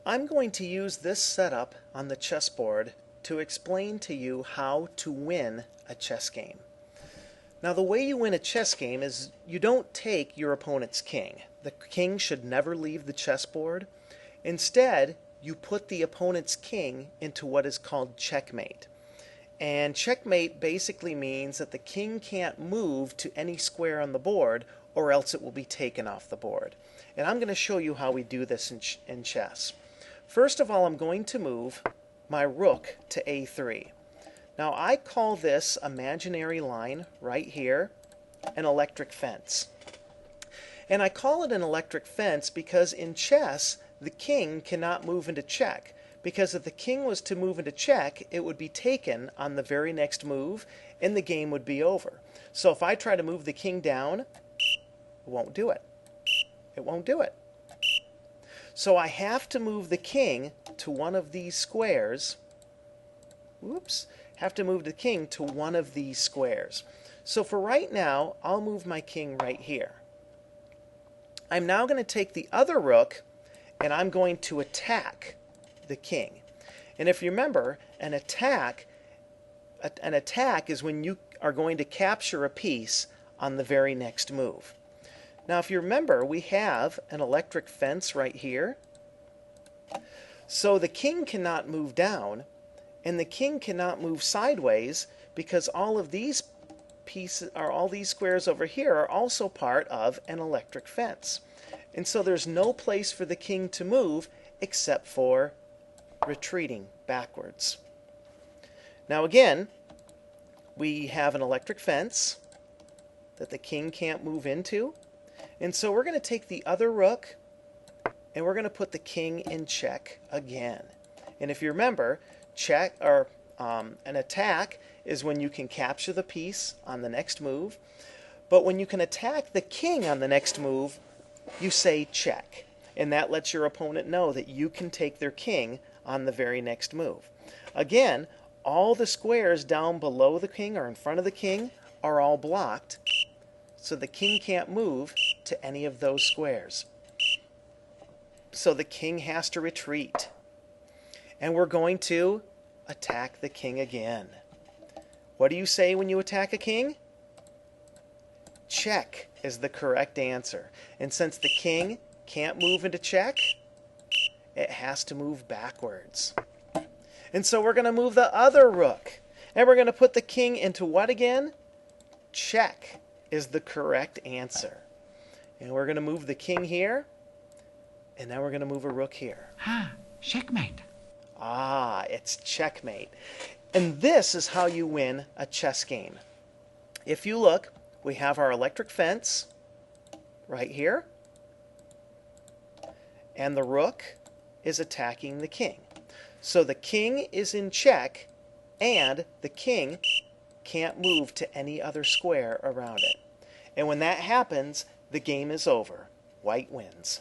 I'm going to use this setup on the chessboard to explain to you how to win a chess game. Now, the way you win a chess game is you don't take your opponent's king. The king should never leave the chessboard. Instead, you put the opponent's king into what is called checkmate. And checkmate basically means that the king can't move to any square on the board or else it will be taken off the board. And I'm going to show you how we do this in chess. First of all, I'm going to move my rook to a3. Now, I call this imaginary line right here an electric fence. And I call it an electric fence because in chess, the king cannot move into check. Because if the king was to move into check, it would be taken on the very next move and the game would be over. So if I try to move the king down, it won't do it. It won't do it. So I have to move the king to one of these squares. Whoops. Have to move the king to one of these squares. So for right now, I'll move my king right here. I'm now going to take the other rook and I'm going to attack the king. And if you remember, an attack is when you are going to capture a piece on the very next move. Now, if you remember, we have an electric fence right here. So the king cannot move down, and the king cannot move sideways because all of these pieces, or all these squares over here, are also part of an electric fence. And so there's no place for the king to move except for retreating backwards. Now again, we have an electric fence that the king can't move into. And so we're going to take the other rook and we're going to put the king in check again. And if you remember, an attack is when you can capture the piece on the next move. But when you can attack the king on the next move, you say check. And that lets your opponent know that you can take their king on the very next move. Again, all the squares down below the king or in front of the king are all blocked, so the king can't move to any of those squares. So the king has to retreat. And we're going to attack the king again. What do you say when you attack a king? Check is the correct answer. And since the king can't move into check, it has to move backwards. And so we're going to move the other rook. And we're going to put the king into what again? Check is the correct answer. And we're going to move the king here. And then we're going to move a rook here. Checkmate. It's checkmate. And this is how you win a chess game. If you look, we have our electric fence right here. And the rook is attacking the king. So the king is in check and the king can't move to any other square around it. And when that happens, the game is over. White wins.